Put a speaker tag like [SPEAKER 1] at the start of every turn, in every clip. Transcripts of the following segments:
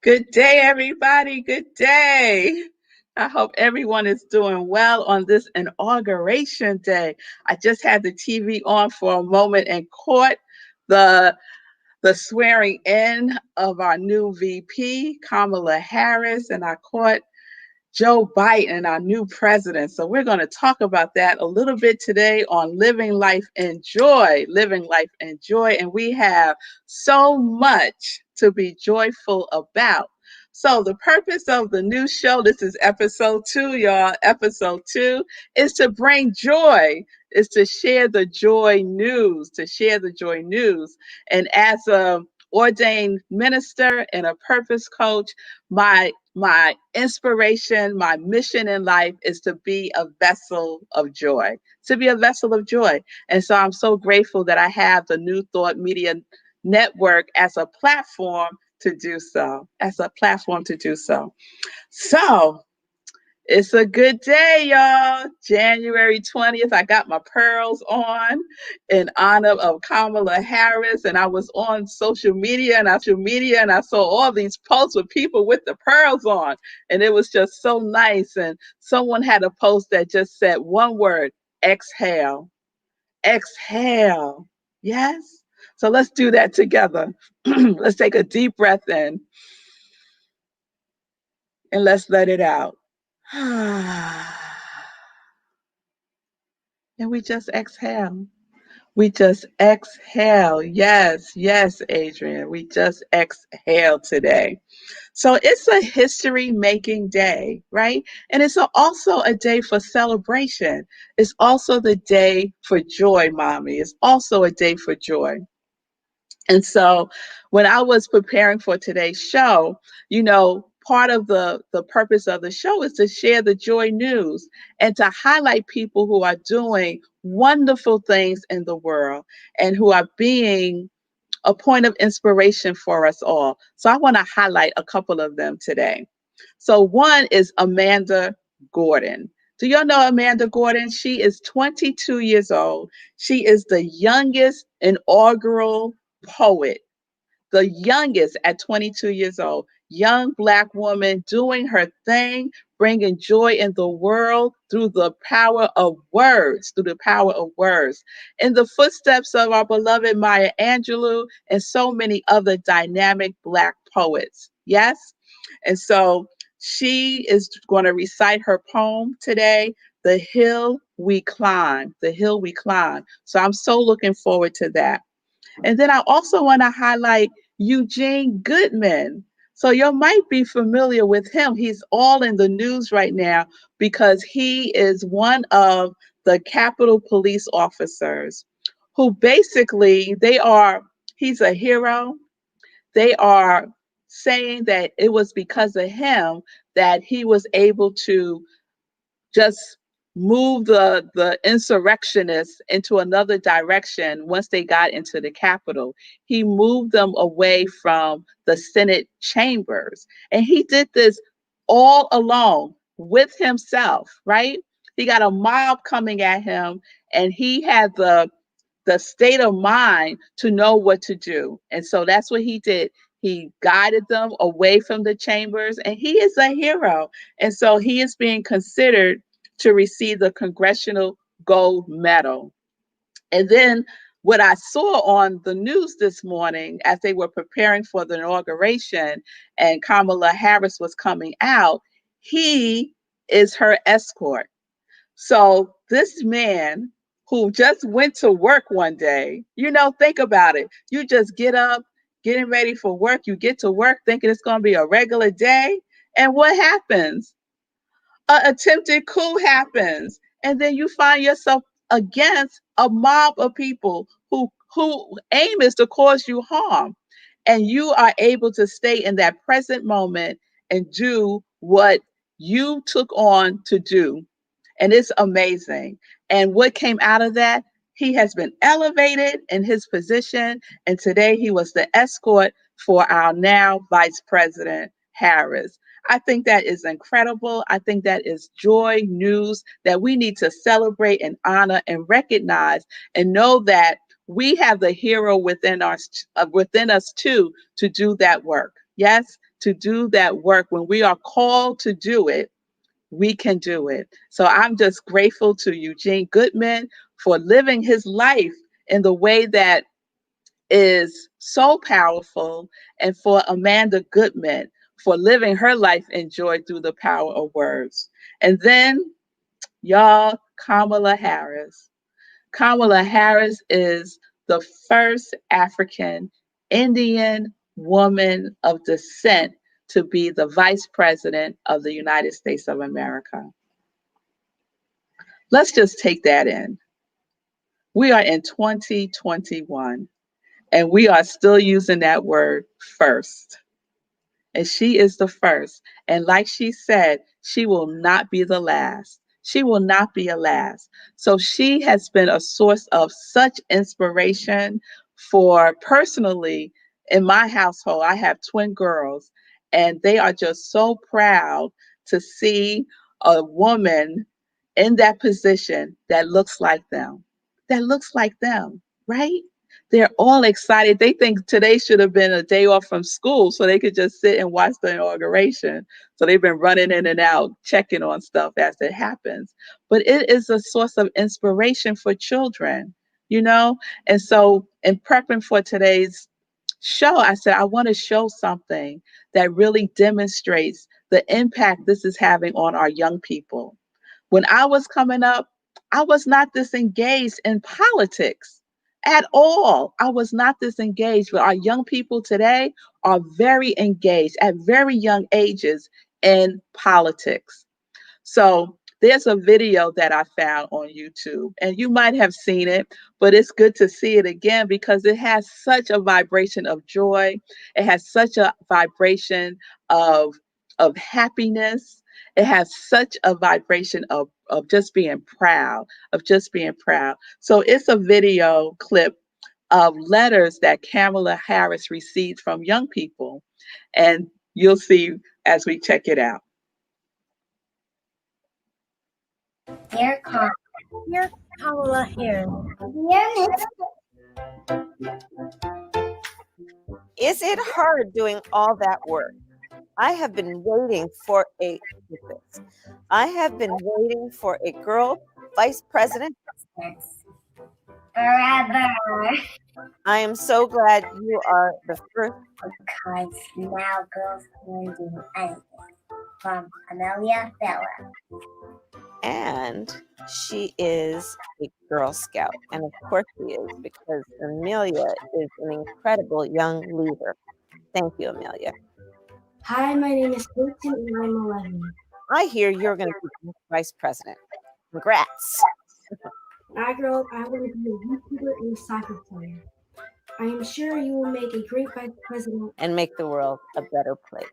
[SPEAKER 1] Good day, everybody. Good day. I hope everyone is doing well on this inauguration day. I just had the TV on for a moment and caught the the swearing in of our new VP, Kamala Harris, and I caught Joe Biden, our new president. So we're going to talk about that a little bit today on Living Life in Joy, Living Life in Joy. And we have so much to be joyful about. So the purpose of the new show, this is episode 2, y'all. Episode 2 is to bring joy, is to share the joy news, to share the joy news. And as a ordained minister and a purpose coach, my inspiration, my mission in life is to be a vessel of joy, to be a vessel of joy. And so I'm so grateful that I have the New Thought Media Network as a platform to do so, as a platform to do so. So it's a good day, y'all. January 20th. I got my pearls on in honor of Kamala Harris. And I was on social media and I saw all these posts with people with the pearls on. And it was just so nice. And someone had a post that just said one word, exhale. Exhale. Yes. So let's do that together. Let's take a deep breath in and let's let it out. And we just exhale. We just exhale. Yes, yes, Adrian. We just exhale today. So it's a history making day, right? And it's also a day for celebration. It's also the day for joy, mommy. It's also a day for joy. And so when I was preparing for today's show, part of the purpose of the show is to share the joy news and to highlight people who are doing wonderful things in the world and who are being a point of inspiration for us all. So I want to highlight a couple of them today. So one is Amanda Gordon. Do y'all know Amanda Gordon? She is 22 years old. She is the youngest inaugural poet, the youngest at 22 years old, young Black woman doing her thing, bringing joy in the world through the power of words, through the power of words. In the footsteps of our beloved Maya Angelou and so many other dynamic Black poets. Yes? And so she is going to recite her poem today, The Hill We Climb, The Hill We Climb. So I'm so looking forward to that. And then I also want to highlight Eugene Goodman. So you might be familiar with him. He's all in the news right now because he is one of the Capitol Police officers who basically he's a hero. They are saying that it was because of him that he was able to just move the insurrectionists into another direction once they got into the Capitol. He moved them away from the Senate chambers. And he did this all alone with himself, right? He got a mob coming at him and he had the state of mind to know what to do. And so that's what he did. He guided them away from the chambers, and he is a hero. And so he is being considered to receive the Congressional Gold Medal. And then what I saw on the news this morning as they were preparing for the inauguration and Kamala Harris was coming out, he is her escort. So this man who just went to work one day, think about it. You just get up, getting ready for work. You get to work thinking it's going to be a regular day. And what happens? An attempted coup happens. And then you find yourself against a mob of people who aim is to cause you harm. And you are able to stay in that present moment and do what you took on to do, and it's amazing. And what came out of that, he has been elevated in his position. And today he was the escort for our now Vice President Harris. I think that is incredible. I think that is joy news that we need to celebrate and honor and recognize and know that we have the hero within us too to do that work. Yes, to do that work, when we are called to do it, we can do it. So I'm just grateful to Eugene Goodman for living his life in the way that is so powerful, and for Amanda Goodman for living her life in joy through the power of words. And then, y'all, Kamala Harris. Kamala Harris is the first African Indian woman of descent to be the vice president of the United States of America. Let's just take that in. We are in 2021 and we are still using that word first. And she is the first. And like she said, she will not be the last. She will not be a last. So she has been a source of such inspiration for personally in my household. I have twin girls, and they are just so proud to see a woman in that position that looks like them. That looks like them, right? They're all excited. They think today should have been a day off from school so they could just sit and watch the inauguration. So they've been running in and out, checking on stuff as it happens. But it is a source of inspiration for children, you know? And so, in prepping for today's show, I said, I want to show something that really demonstrates the impact this is having on our young people. When I was coming up, I was not disengaged in politics at all. I was not disengaged, but our young people today are very engaged at very young ages in politics. So there's a video that I found on YouTube, and you might have seen it, but it's good to see it again because it has such a vibration of joy. It has such a vibration of happiness. It has such a vibration of just being proud, of just being proud. So it's a video clip of letters that Kamala Harris received from young people, and you'll see as we check it out.
[SPEAKER 2] Dear Kamala.
[SPEAKER 3] Dear Kamala Harris.
[SPEAKER 2] Dear Miss.
[SPEAKER 3] Is it hard doing all that work? I have been waiting for a I have been waiting for a girl vice president
[SPEAKER 2] Forever.
[SPEAKER 3] I am so glad you are the first.
[SPEAKER 2] Because now girls can do anything. From Amelia Feller.
[SPEAKER 3] And she is a Girl Scout. And of course she is, because Amelia is an incredible young leader. Thank you, Amelia.
[SPEAKER 4] Hi, my name is Peyton and I'm 11.
[SPEAKER 3] I hear you're going to be vice president. Congrats.
[SPEAKER 4] When I grow up, I want to be a YouTuber and a soccer player. I am sure you will make a great vice president
[SPEAKER 3] and make the world a better place.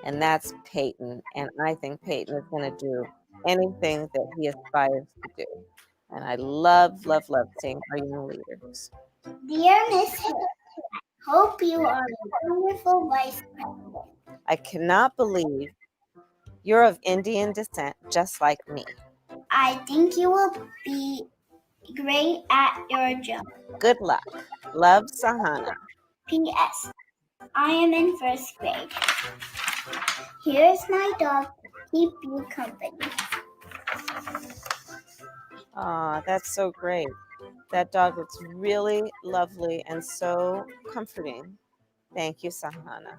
[SPEAKER 3] And that's Peyton. And I think Peyton is going to do anything that he aspires to do. And I love, love, love seeing our young leaders.
[SPEAKER 2] Dear Miss Hill, hope you are a wonderful vice president.
[SPEAKER 3] I cannot believe you're of Indian descent, just like me.
[SPEAKER 2] I think you will be great at your job.
[SPEAKER 3] Good luck. Love, Sahana.
[SPEAKER 2] P.S. I am in first grade. Here's my dog to keep you company.
[SPEAKER 3] Aw, that's so great. That dog looks really lovely and so comforting. Thank you, Sahana.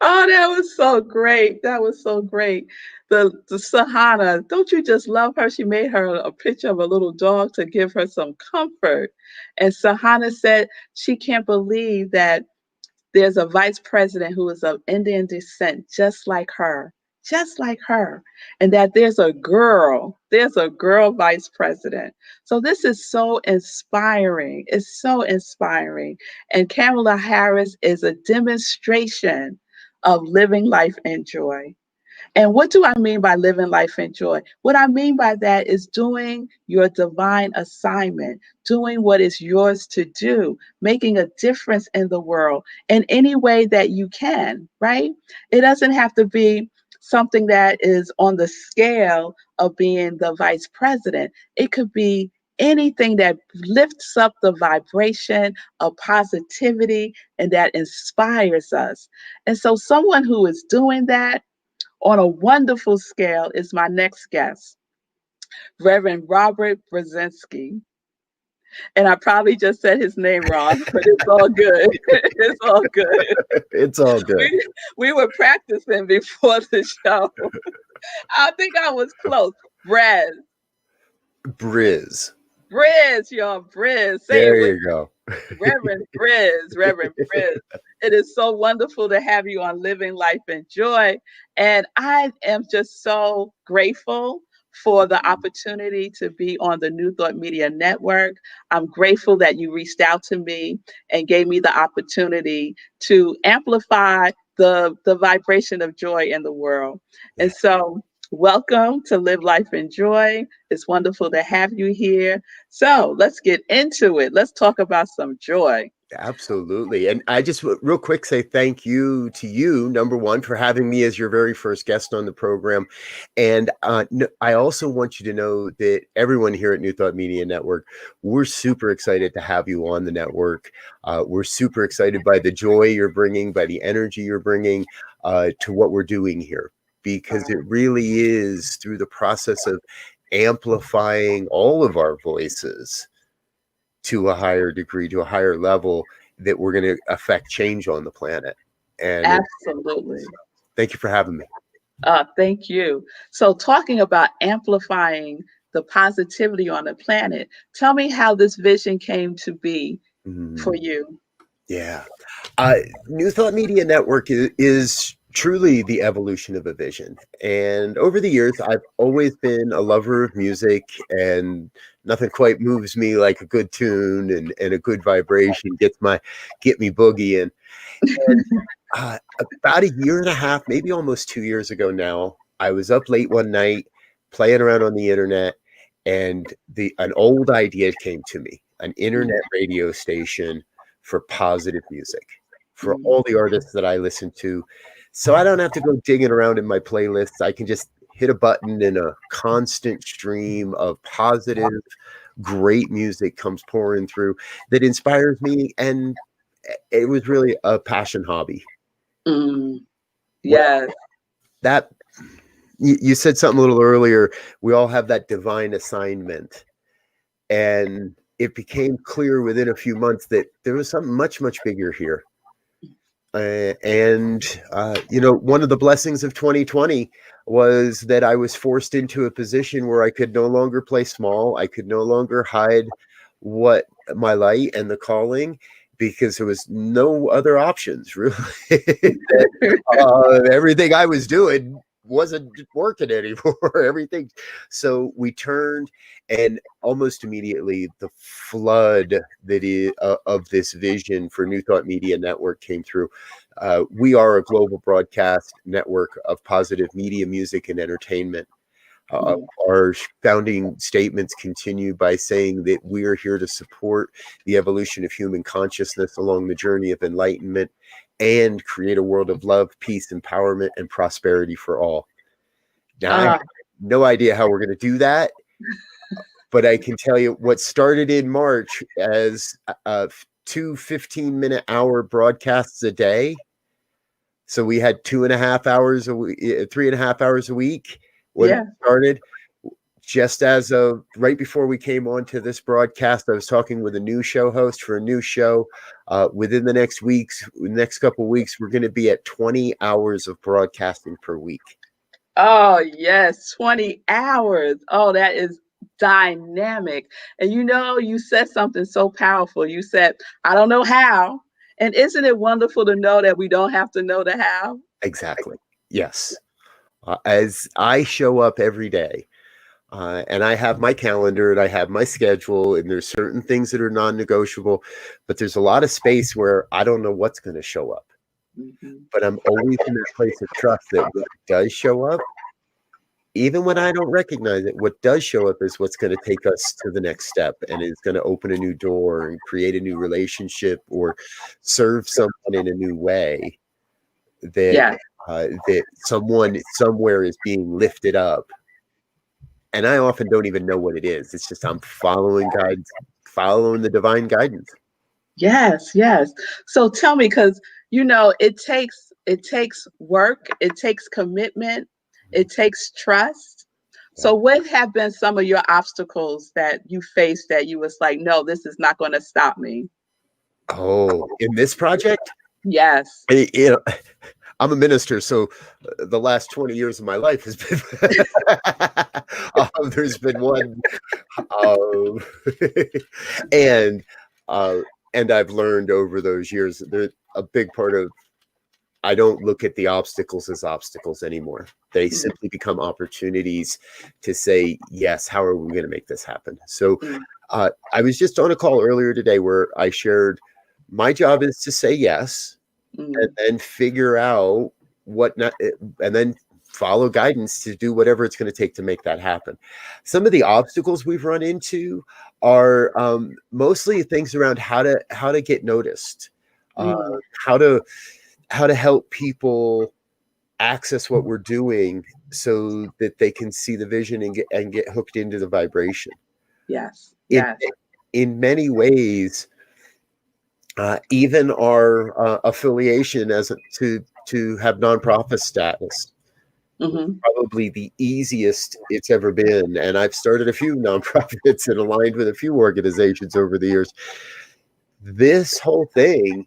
[SPEAKER 1] Oh, that was so great. That was so great. The Sahana, don't you just love her? She made her a picture of a little dog to give her some comfort. And Sahana said she can't believe that there's a vice president who is of Indian descent, just like her, and that there's a girl vice president. So this is so inspiring. It's so inspiring. And Kamala Harris is a demonstration of living life in joy. And what do I mean by living life in joy? What I mean by that is doing your divine assignment, doing what is yours to do, making a difference in the world in any way that you can, right? It doesn't have to be something that is on the scale of being the vice president. It could be anything that lifts up the vibration of positivity and that inspires us. And so, someone who is doing that on a wonderful scale is my next guest, Reverend Robert Brzezinski. And I probably just said his name wrong, but it's all good. It's all good.
[SPEAKER 5] It's all good.
[SPEAKER 1] We were practicing before the show. I think I was close. Briz, y'all, Briz. Say
[SPEAKER 5] There
[SPEAKER 1] it with
[SPEAKER 5] you go.
[SPEAKER 1] Reverend Briz. It is so wonderful to have you on Living Life in Joy. And I am just so grateful for the opportunity to be on the New Thought Media Network. I'm grateful that you reached out to me and gave me the opportunity to amplify the vibration of joy in the world. And so, welcome to Live Life in Joy. It's wonderful to have you here. So let's get into it. Let's talk about some joy.
[SPEAKER 5] Absolutely. And I just real quick say thank you to you, number one, for having me as your very first guest on the program. And I also want you to know that everyone here at New Thought Media Network, we're super excited to have you on the network. We're super excited by the joy you're bringing, by the energy you're bringing to what we're doing here, because it really is through the process of amplifying all of our voices to a higher degree, to a higher level, that we're going to affect change on the planet. And
[SPEAKER 1] absolutely.
[SPEAKER 5] Thank you for having me.
[SPEAKER 1] Thank you. So talking about amplifying the positivity on the planet, tell me how this vision came to be for you.
[SPEAKER 5] Yeah. New Thought Media Network is truly the evolution of a vision. And over the years, I've always been a lover of music, and nothing quite moves me like a good tune and a good vibration get me boogieing. And about a year and a half, maybe almost 2 years ago now, I was up late one night playing around on the internet, and an old idea came to me, an internet radio station for positive music for all the artists that I listen to. So I don't have to go digging around in my playlists. I can just hit a button and a constant stream of positive, great music comes pouring through that inspires me. And it was really a passion hobby.
[SPEAKER 1] Yes.
[SPEAKER 5] That you said something a little earlier. We all have that divine assignment. And it became clear within a few months that there was something much, much bigger here. One of the blessings of 2020 was that I was forced into a position where I could no longer play small. I could no longer hide what my light and the calling, because there was no other options, really. Everything I was doing wasn't working anymore. Everything. So we turned, and almost immediately the flood of this vision for New Thought Media Network came through. We are a global broadcast network of positive media, music, and entertainment. Our founding statements continue by saying that we are here to support the evolution of human consciousness along the journey of enlightenment and create a world of love, peace, empowerment, and prosperity for all. Now, I have no idea how we're going to do that, but I can tell you what started in March as 2 15-minute hour broadcasts a day. So we had 2.5 hours a week, 3.5 hours a week when it started. Just as of right before we came on to this broadcast, I was talking with a new show host for a new show. Within the next couple of weeks, we're going to be at 20 hours of broadcasting per week.
[SPEAKER 1] Oh, yes, 20 hours. Oh, that is dynamic. And you said something so powerful. You said, I don't know how. And isn't it wonderful to know that we don't have to know the how?
[SPEAKER 5] Exactly. Yes. As I show up every day, and I have my calendar and I have my schedule, and there's certain things that are non-negotiable, but there's a lot of space where I don't know what's going to show up. But I'm always in that place of trust that what does show up, even when I don't recognize it, what does show up is what's going to take us to the next step, and it's going to open a new door and create a new relationship or serve someone in a new way, that that someone somewhere is being lifted up And I often don't even know what it is. It's just I'm following guides, following the divine guidance.
[SPEAKER 1] Yes, yes. So tell me, because it takes work, it takes commitment, it takes trust.
[SPEAKER 5] Yeah.
[SPEAKER 1] So what have been some of your obstacles that you faced that you was like, no, this is not going to stop me?
[SPEAKER 5] Oh, in this project,
[SPEAKER 1] Yes.
[SPEAKER 5] I'm a minister, so the last 20 years of my life has been there's been one, uh, and uh, and I've learned over those years that a big part of, I don't look at the obstacles as obstacles anymore. They
[SPEAKER 1] Mm,
[SPEAKER 5] simply become opportunities to say, yes, how are we going to make this happen? So
[SPEAKER 1] mm,
[SPEAKER 5] I was just on a call earlier today where I shared my job is to say yes and
[SPEAKER 1] mm,
[SPEAKER 5] then figure out what not, and then follow guidance to do whatever it's going to take to make that happen. Some of the obstacles we've run into are mostly things around how to get noticed, uh,
[SPEAKER 1] mm.
[SPEAKER 5] how to help people access what we're doing so that they can see the vision and get hooked into the vibration.
[SPEAKER 1] Yes,
[SPEAKER 5] In
[SPEAKER 1] yes.
[SPEAKER 5] in many ways, even our affiliation as to have nonprofit status is
[SPEAKER 1] Hmm.
[SPEAKER 5] probably the easiest it's ever been. And I've started a few nonprofits and aligned with a few organizations over the years. This whole thing,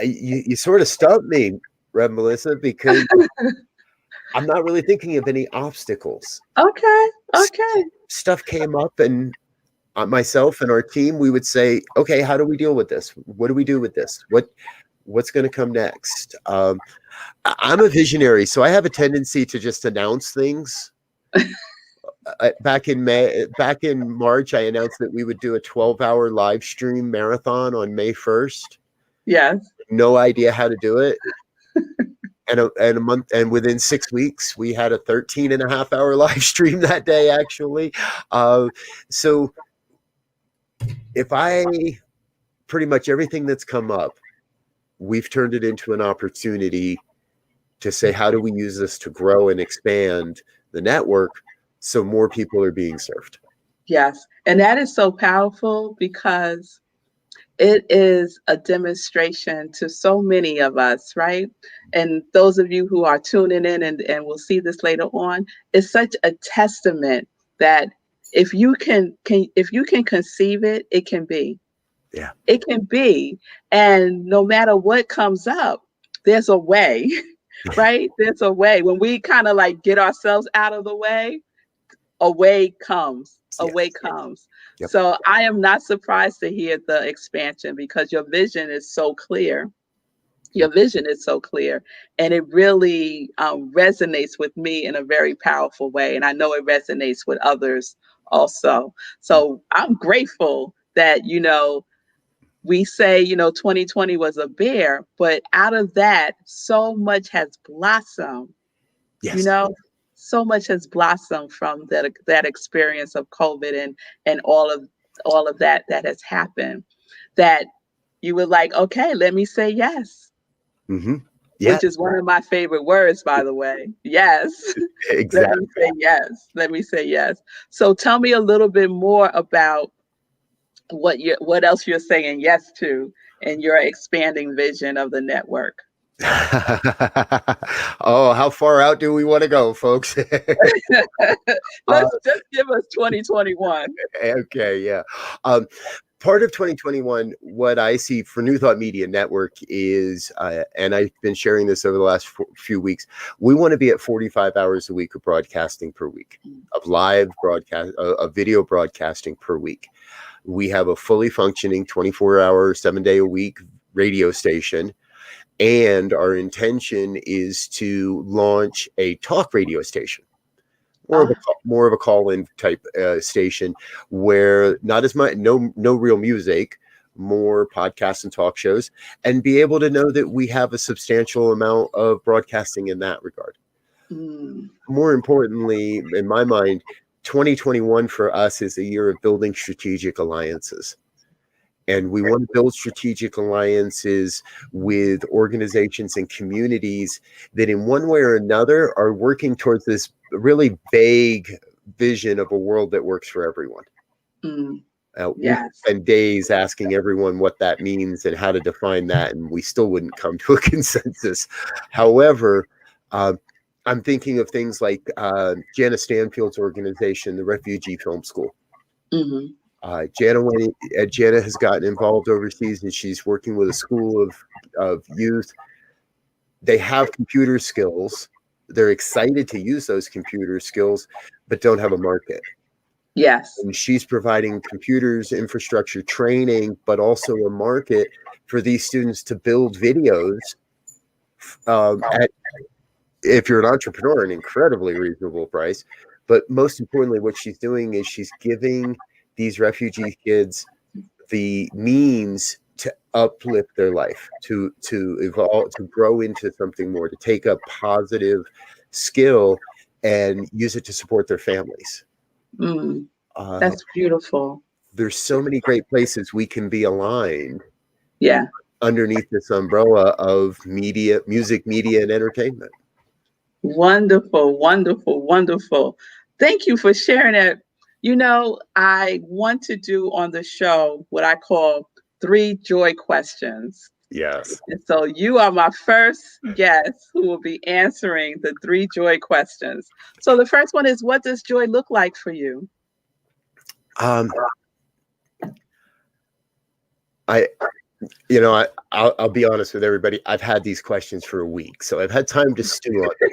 [SPEAKER 5] you sort of stumped me, Rev Melissa, because I'm not really thinking of any obstacles.
[SPEAKER 1] Okay,
[SPEAKER 5] S-
[SPEAKER 1] okay.
[SPEAKER 5] Stuff came up, and myself and our team, we would say, okay, how do we deal with this? What do we do with this? What's going to come next? I'm a visionary, so I have a tendency to just announce things. Back in March, I announced that we would do a 12-hour live stream marathon on May 1st.
[SPEAKER 1] Yes.
[SPEAKER 5] No idea how to do it. And a month, and within 6 weeks, we had a 13.5-hour live stream that day, actually. So if pretty much everything that's come up, we've turned it into an opportunity to say, how do we use this to grow and expand the network so more people are being served?
[SPEAKER 1] Yes. And that is so powerful because it is a demonstration to so many of us, right? And those of you who are tuning in and will see this later on, it's such a testament that if you can conceive it, it can be.
[SPEAKER 5] Yeah.
[SPEAKER 1] It can be. And no matter what comes up, there's a way, right? There's a way. When we kind of like get ourselves out of the way, a way comes. A
[SPEAKER 5] Yes.
[SPEAKER 1] way comes.
[SPEAKER 5] Yep.
[SPEAKER 1] So I am not surprised to hear the expansion because your vision is so clear. Your vision is so clear, and it really resonates with me in a very powerful way. And I know it resonates with others also. So I'm grateful that, we say, 2020 was a bear, but out of that, so much has blossomed, you
[SPEAKER 5] Yes.
[SPEAKER 1] know, so much has blossomed from that experience of COVID and all of that has happened, that you were like, okay, let me say yes,
[SPEAKER 5] Mm-hmm. Yeah.
[SPEAKER 1] which is one of my favorite words, by the way. Yes. Let
[SPEAKER 5] Exactly.
[SPEAKER 1] me say yes. Let me say yes. So tell me a little bit more about what else you're saying yes to in your expanding vision of the network.
[SPEAKER 5] Oh, how far out do we want to go, folks?
[SPEAKER 1] Let's just give us 2021.
[SPEAKER 5] Okay, yeah. Part of 2021, what I see for New Thought Media Network is, and I've been sharing this over the last few weeks, we want to be at 45 hours a week of broadcasting per week, of live broadcast, of video broadcasting per week. We have a fully functioning 24-hour, 7-day-a-week radio station. And our intention is to launch a talk radio station, more of a call-in type station, where not as much, no real music, more podcasts and talk shows, and be able to know that we have a substantial amount of broadcasting in that regard.
[SPEAKER 1] Mm,
[SPEAKER 5] More importantly, in my mind, 2021 for us is a year of building strategic alliances. And we want to build strategic alliances with organizations and communities that in one way or another are working towards this really vague vision of a world that works for everyone.
[SPEAKER 1] Mm,
[SPEAKER 5] We
[SPEAKER 1] yes.
[SPEAKER 5] spend days asking everyone what that means and how to define that, and we still wouldn't come to a consensus. However, I'm thinking of things like Jana Stanfield's organization, the Refugee Film School.
[SPEAKER 1] Hmm.
[SPEAKER 5] Jana has gotten involved overseas, and she's working with a school of youth. They have computer skills. They're excited to use those computer skills, but don't have a market.
[SPEAKER 1] Yes.
[SPEAKER 5] And she's providing computers, infrastructure, training, but also a market for these students to build videos at, if you're an entrepreneur, an incredibly reasonable price. But most importantly, what she's doing is she's giving these refugee kids the means to uplift their life, to evolve, to grow into something more, to take a positive skill and use it to support their families.
[SPEAKER 1] Mm, that's beautiful.
[SPEAKER 5] There's so many great places we can be aligned.
[SPEAKER 1] Yeah.
[SPEAKER 5] Underneath this umbrella of media, music, media, and entertainment.
[SPEAKER 1] Wonderful, wonderful, wonderful. Thank you for sharing that. You know, I want to do on the show what I call 3 joy questions.
[SPEAKER 5] Yes.
[SPEAKER 1] And so you are my first guest who will be answering the 3 joy questions. So the first one is, what does joy look like for you?
[SPEAKER 5] I'll be honest with everybody. I've had these questions for a week, so I've had time to stew on it.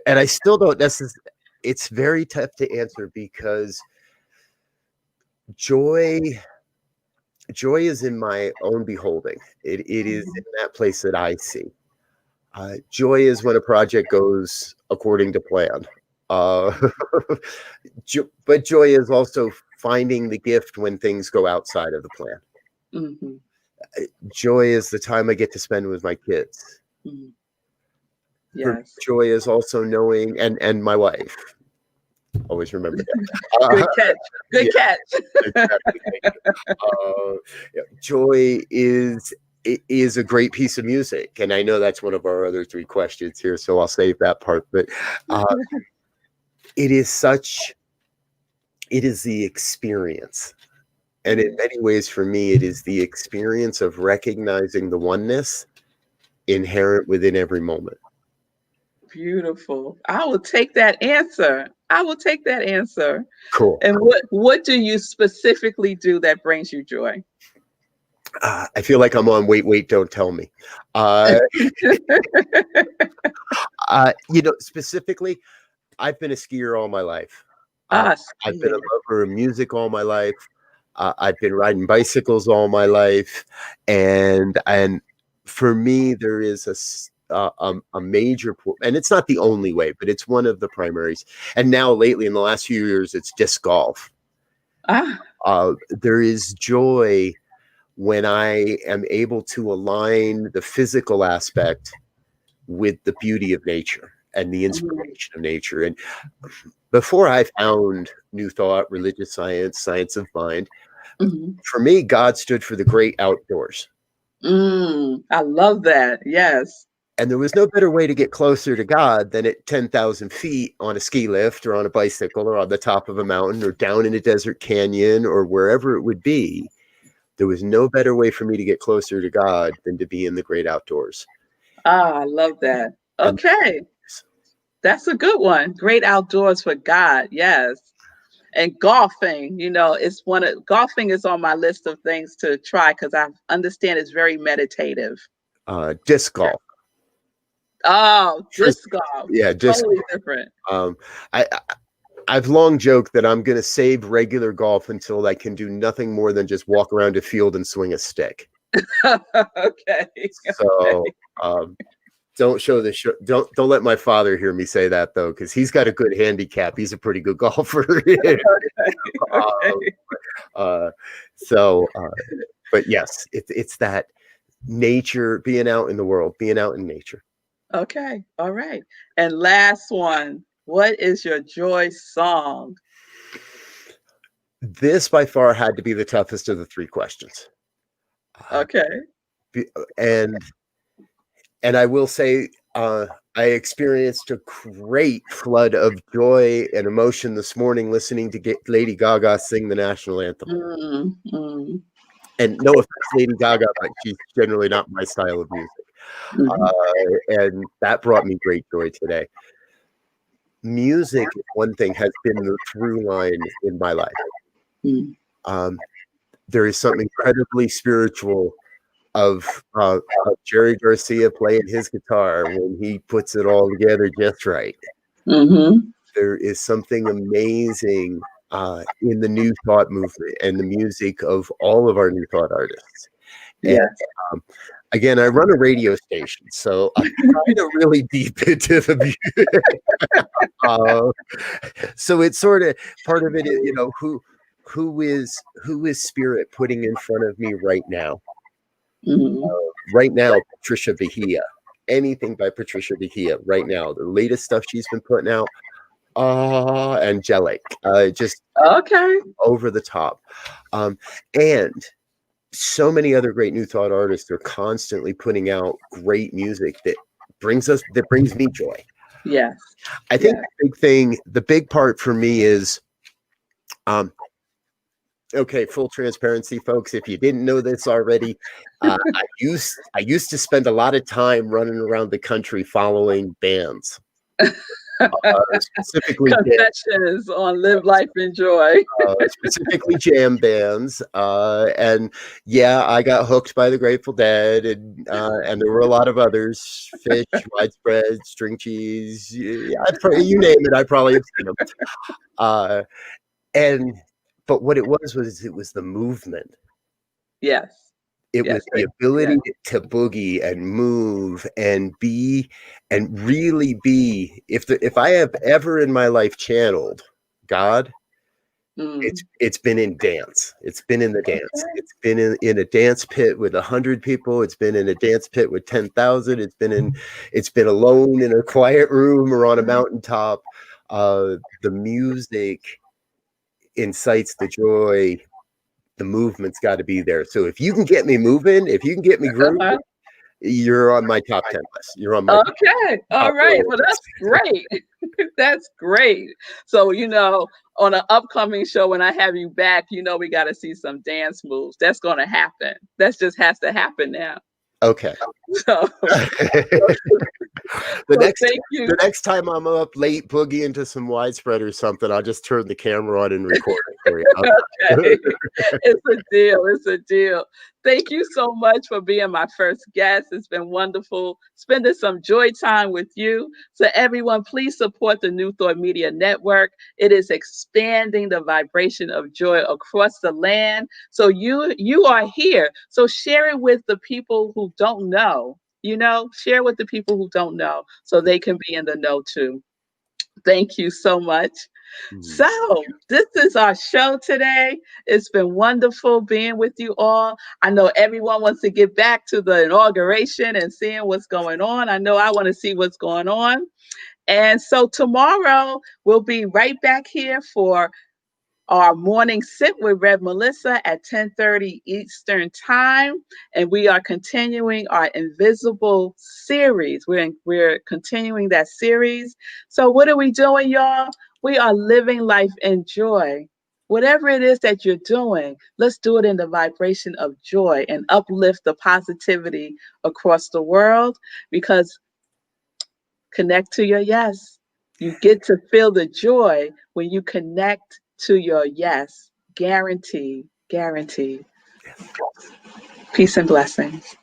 [SPEAKER 5] And I still don't necessarily. It's very tough to answer because joy is in my own beholding. It is in that place that I see. Joy is when a project goes according to plan. But joy is also finding the gift when things go outside of the plan.
[SPEAKER 1] Mm-hmm.
[SPEAKER 5] Joy is the time I get to spend with my kids.
[SPEAKER 1] Mm-hmm. Yes.
[SPEAKER 5] Joy is also knowing, and my wife. Always remember that.
[SPEAKER 1] Good catch. Good catch.
[SPEAKER 5] Exactly. Joy is a great piece of music, and I know that's one of our other 3 questions here, so I'll save that part. But it is the experience. And in many ways, for me, it is the experience of recognizing the oneness inherent within every moment.
[SPEAKER 1] Beautiful. I will take that answer.
[SPEAKER 5] Cool.
[SPEAKER 1] And what do you specifically do that brings you joy?
[SPEAKER 5] I feel like I'm on Wait, Don't Tell Me. Specifically, I've been a skier all my life. I've been a lover of music all my life. I've been riding bicycles all my life, and for me, there is a major, and it's not the only way, but it's one of the primaries. And now, lately, in the last few years, it's disc golf. There is joy when I am able to align the physical aspect with the beauty of nature and the inspiration of nature. And before I found New Thought, religious science, science of mind, for me, God stood for the great outdoors.
[SPEAKER 1] I love that. Yes.
[SPEAKER 5] And there was no better way to get closer to God than at 10,000 feet on a ski lift or on a bicycle or on the top of a mountain or down in a desert canyon or wherever it would be. There was no better way for me to get closer to God than to be in the great outdoors.
[SPEAKER 1] I love that. Okay. That's a good one. Great outdoors for God. Yes. And golfing, golfing is on my list of things to try because I understand it's very meditative.
[SPEAKER 5] Disc golf.
[SPEAKER 1] Oh, disc golf.
[SPEAKER 5] Yeah,
[SPEAKER 1] totally different.
[SPEAKER 5] I've long joked that I'm going to save regular golf until I can do nothing more than just walk around a field and swing a stick.
[SPEAKER 1] Okay.
[SPEAKER 5] So don't show the show. Don't let my father hear me say that though, because he's got a good handicap. He's a pretty good golfer. But yes, it's that nature, being out in the world, being out in nature.
[SPEAKER 1] Okay. All right. And last one. What is your joy song?
[SPEAKER 5] This by far had to be the toughest of the 3 questions.
[SPEAKER 1] Okay.
[SPEAKER 5] And I will say, I I experienced a great flood of joy and emotion this morning listening to Lady Gaga sing the national anthem. And no offense, Lady Gaga, but she's generally not my style of music. And that brought me great joy today. Music, one thing, has been the through line in my life. There is something incredibly spiritual of Jerry Garcia playing his guitar when he puts it all together just right. There is something amazing in the New Thought movement and the music of all of our New Thought artists. And again, I run a radio station, so I'm trying to really deep into the music. So it's sort of part of it is, you know, who is spirit putting in front of me right now? Right now, Patricia Bahia. Anything by Patricia Bahia right now. The latest stuff she's been putting out, angelic, just over the top. And so many other great New Thought artists are constantly putting out great music that brings me joy.
[SPEAKER 1] Yes.
[SPEAKER 5] I think the big part for me is, okay, full transparency, folks. If you didn't know this already, I used to spend a lot of time running around the country following bands. Specifically
[SPEAKER 1] Confessions on Live Life Enjoy.
[SPEAKER 5] Specifically jam bands. And yeah, I got hooked by the Grateful Dead, and there were a lot of others. Fish, Widespread, String Cheese, you name it, I probably have seen them. But what it was the movement.
[SPEAKER 1] Yes.
[SPEAKER 5] It was the ability to boogie and move and be and really be. If I have ever in my life channeled God, it's been in dance. It's been in the dance. It's been in a dance pit with 100 people. It's been in a dance pit with 10,000. It's been alone in a quiet room or on a mountaintop. The music incites the joy. The movement's got to be there. So if you can get me moving, if you can get me grooving, you're on my top 10 list. You're on my
[SPEAKER 1] all right. Well, that's great. That's great. So, you know, on an upcoming show when I have you back, you know, we got to see some dance moves. That's going to happen. That just has to happen now.
[SPEAKER 5] Okay.
[SPEAKER 1] So,
[SPEAKER 5] the next time I'm up late boogie into some Widespread or something, I'll just turn the camera on and record it for you.
[SPEAKER 1] Okay. It's a deal. It's a deal. Thank you so much for being my first guest. It's been wonderful spending some joy time with you. So everyone, please support the New Thought Media Network. It is expanding the vibration of joy across the land. So you are here. So share it with the people who don't know. You know, share with the people who don't know so they can be in the know too. Thank you so much. So this is our show today. It's been wonderful being with you all. I know everyone wants to get back to the inauguration and seeing what's going on. I know I want to see what's going on. And so tomorrow we'll be right back here for our morning sip with Rev Melissa at 10:30 Eastern Time. And we are continuing our Invisible series. We're continuing that series. So what are we doing, y'all? We are living life in joy. Whatever it is that you're doing, let's do it in the vibration of joy and uplift the positivity across the world, because connect to your yes. You get to feel the joy when you connect to your yes. Guaranteed. Peace and blessings.